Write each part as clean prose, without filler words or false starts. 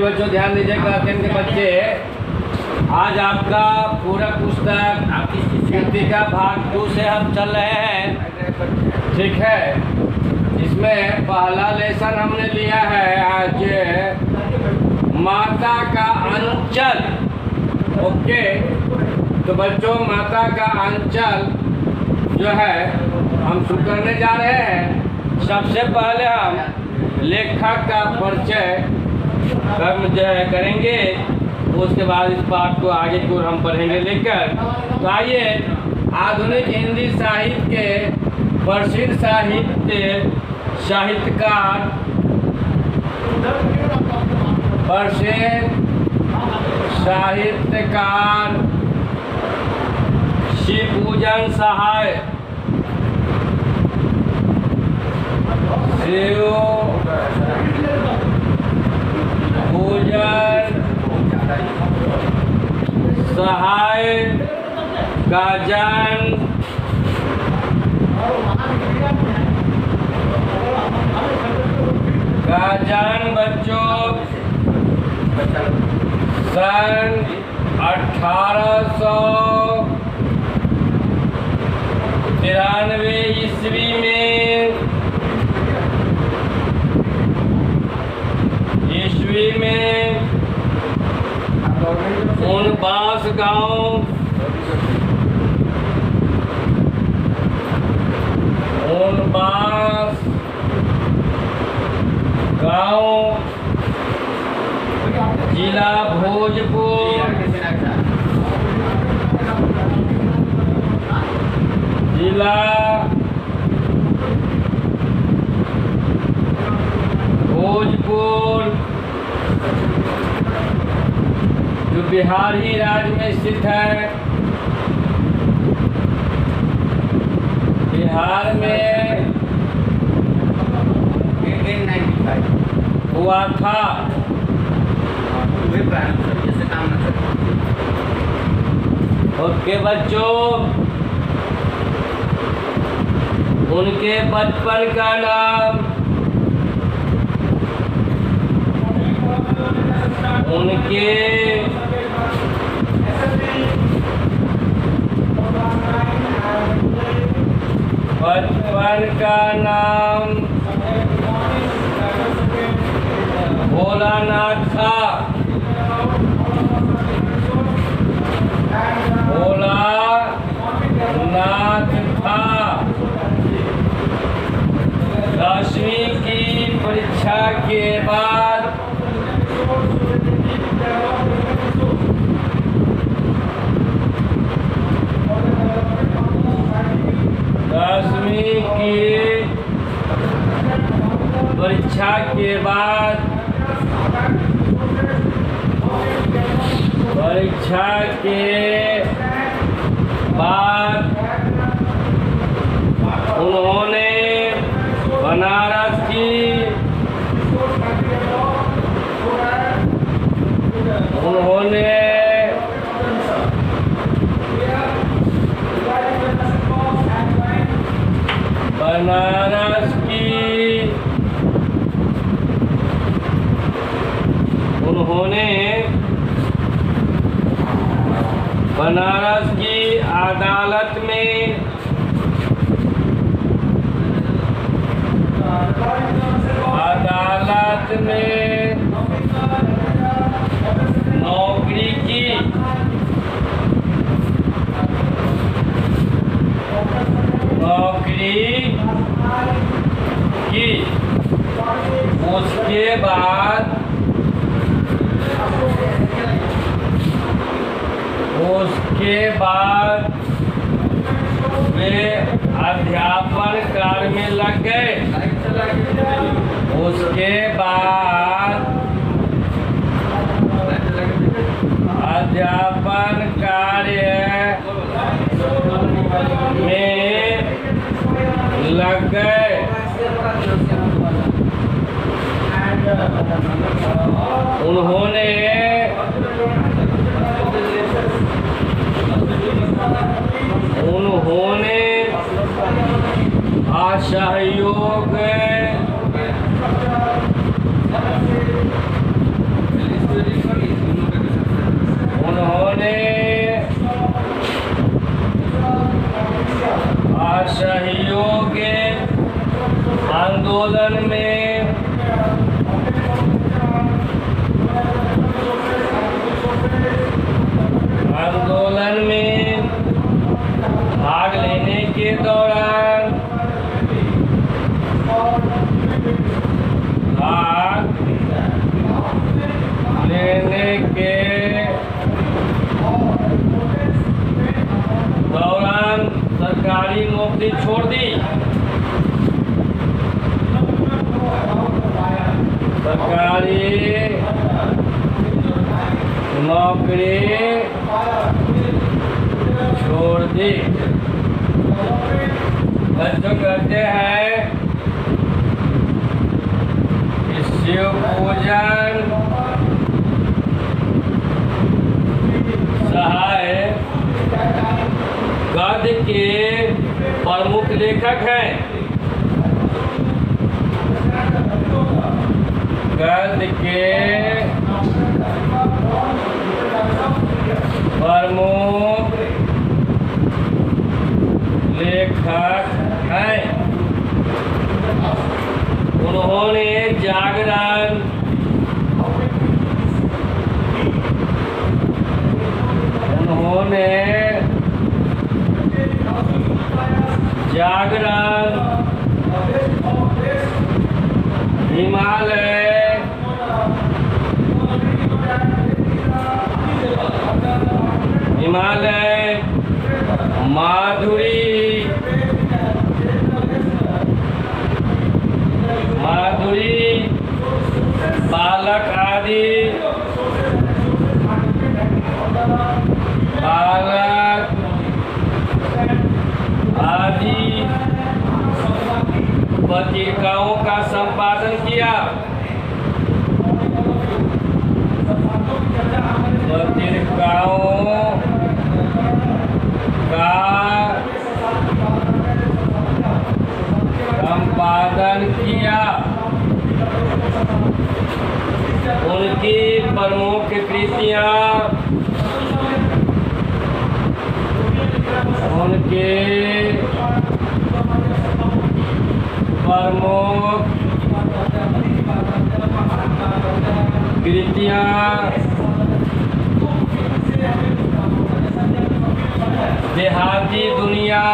बच्चों ध्यान दीजिएगा, के बच्चे आज आपका पूरा पुस्तक कृतिका भाग 2 से हम चल रहे हैं, ठीक है। इसमें पहला लेसन हमने लिया है आज माता का अंचल। ओके, तो बच्चों माता का अंचल जो है हम शुरू करने जा रहे हैं। सबसे पहले हम लेखक का परिचय करेंगे, उसके बाद इस पाठ को आगे की ओर हम पढ़ेंगे लेकर। तो आइए, आधुनिक हिंदी साहित्य के प्रसिद्ध साहित्यकार शिवपूजन सहाय का जन्म बच्चों सन 1893 ईस्वी में उनबास गांव जिला भोजपुर जो बिहार ही राज्य में स्थित है। बिहार में हुआ था। ओके बच्चों, उनके बचपन का नाम भोलानाथ था। दसवीं की परीक्षा के बाद उन्होंने बनारस की अदालत में नौकरी की। उसके बाद वे अध्यापन कार्य में लग गए। उसके बाद अध्यापन कार्य में लग गए। उन्होंने असहयोग भोजन सहाय गद्य के प्रमुख लेखक हैं। गद्य के प्रमुख लेखक हैं। उन्होंने जागरण, हिमालय, माधुरी, बालक आदि पत्रिकाओं का संपादन किया। पत्रिकाओं का संपादन किया। उनकी प्रमुख कृतियां, देहाती दुनिया,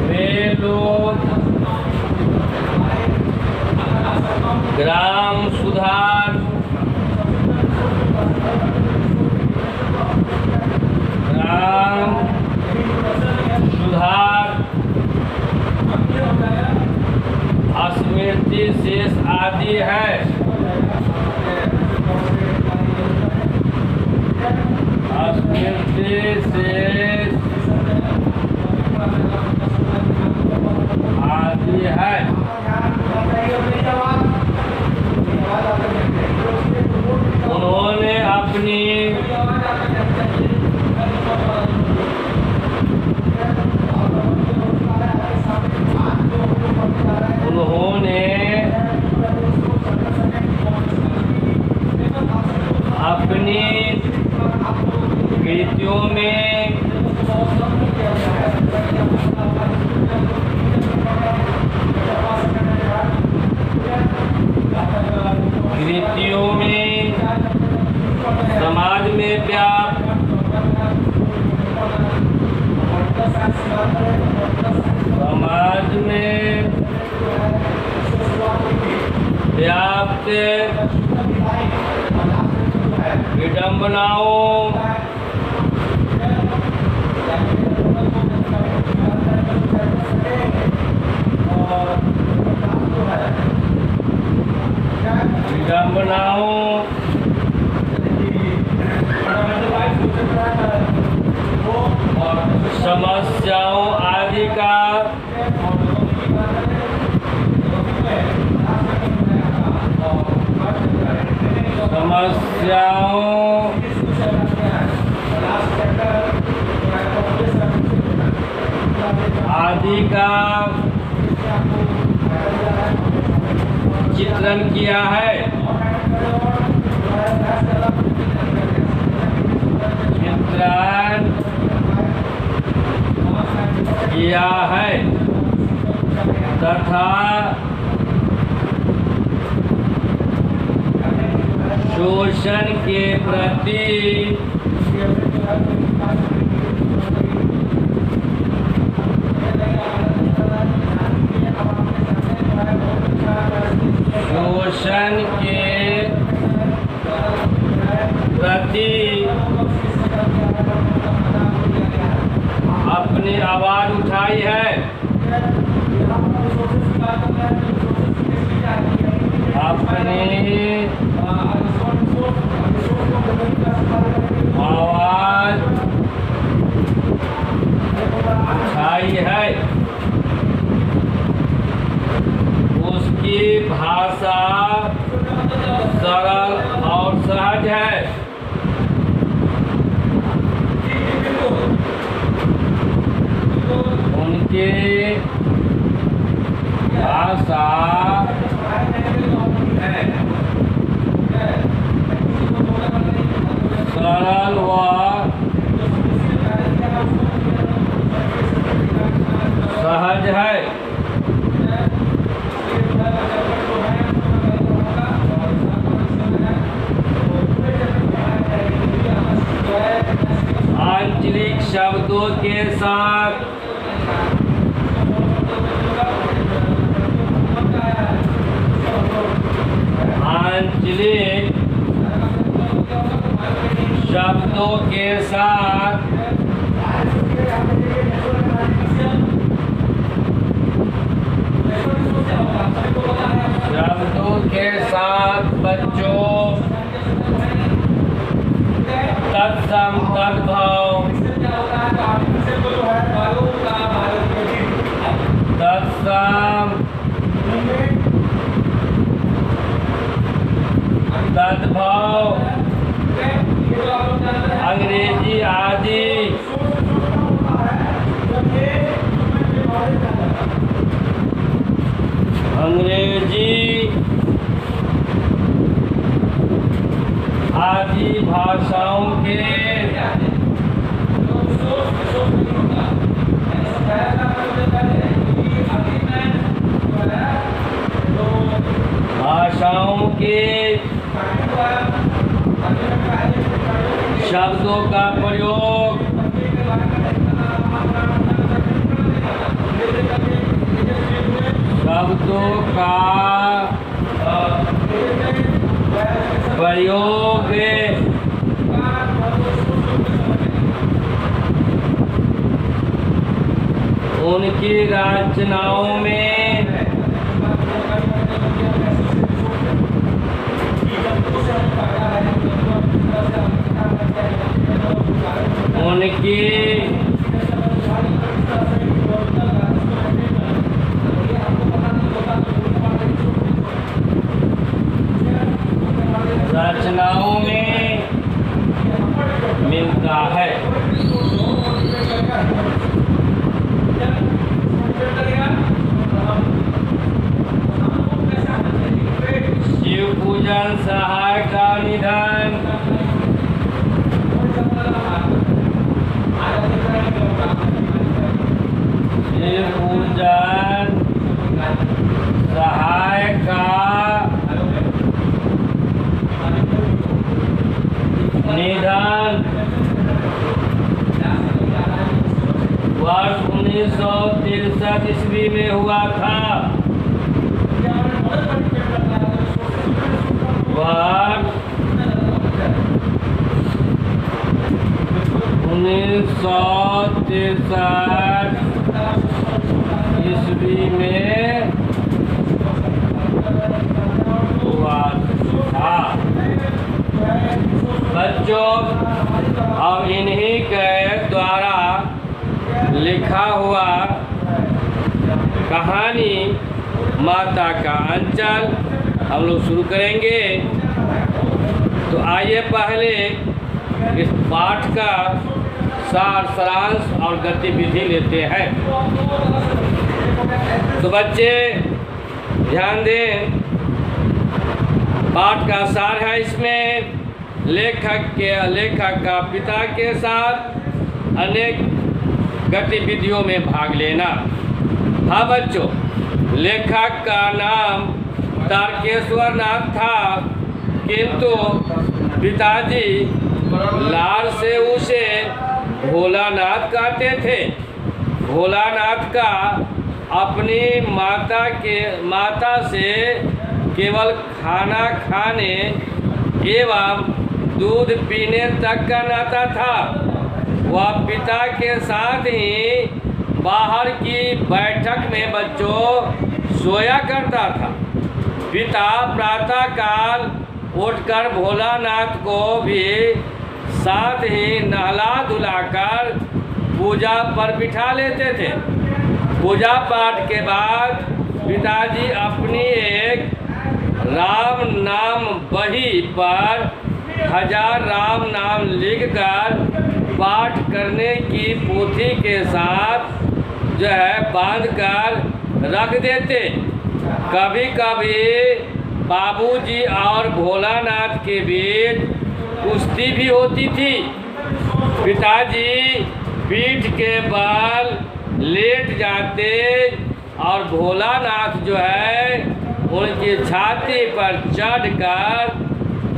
वे लोग ग्राम सुधार, स्मृति शेष आदि है। स्मृति शेष आदि है। उन्होंने अपनी कृतियों में समाज में व्याप्त विडंबनाओं, समस्याओं आदि का चित्रण किया है। तथा शोषण के प्रति अपनी आवाज उठाई है। अपनी आवाज उठाई है। उसकी भाषा सरल और सहज है। उनकी भाषा सरल व सहज है। आंचलिक शब्दों के साथ आंचलिक शब्दों के साथ बच्चों तत्सम तद्भाव तत्सम तद्भाव अंग्रेजी आदि भाषाओं के शब्दों का प्रयोग उनकी रचनाओं में उनकी रचनाओं में मिलता है। शिव पूजन सहायक का निधन, शिव पूजन सहायक का निधन वर्ष 1963 ईस्वी में हुआ था। वर्ष 1963 ईस्वी में हुआ था। बच्चों, अब इन्हीं के द्वारा लिखा हुआ कहानी माता का अंचल हम लोग शुरू करेंगे। तो आइए पहले इस पाठ का सार सारांश और गतिविधि लेते हैं। तो बच्चे ध्यान दें, पाठ का सार है, इसमें लेखक का पिता के साथ अनेक गतिविधियों में भाग लेना। हाँ बच्चों, लेखक का नाम तारकेश्वर नाथ था, किंतु पिताजी लाल से उसे भोलानाथ कहते थे। भोलानाथ का अपनी माता से केवल खाना खाने एवं दूध पीने तक का नाता था। वह पिता के साथ ही बाहर की बैठक में बच्चों सोया करता था। पिता प्रातःकाल उठकर भोलानाथ को भी साथ ही नहला धुलाकर पूजा पर बिठा लेते थे। पूजा पाठ के बाद पिताजी अपनी एक राम नाम बही पर 1000 राम नाम लिखकर पाठ करने की पोथी के साथ जो है बांध कर रख देते। कभी कभी बाबूजी और भोलानाथ के बीच कुश्ती भी होती थी। पिताजी पीठ के बल लेट जाते और भोलानाथ जो है उनकी छाती पर चढ़कर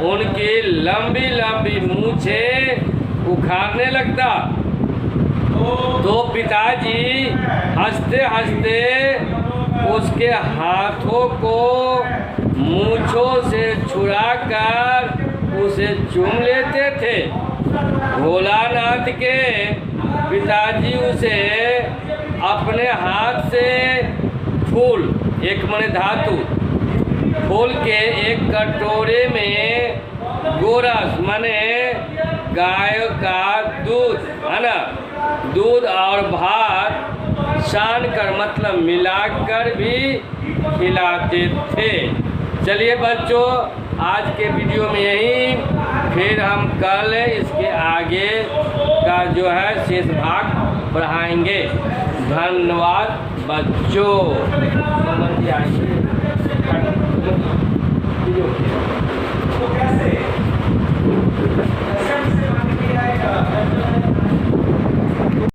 उनकी लंबी लंबी मूछें उखाड़ने लगता। तो पिताजी हंसते हंसते उसके हाथों को मूछों से छुड़ाकर उसे चूम लेते थे। भोलानाथ के पिताजी उसे अपने हाथ से फूल, एक मने धातु, फूल के एक कटोरे में गोरस माने गाय का दूध है ना, दूध और भात सान कर मतलब मिलाकर भी खिलाते थे। चलिए बच्चों, आज के वीडियो में यही, फिर हम कल इसके आगे का जो है शेष भाग बढ़ाएंगे। धन्यवाद बच्चों।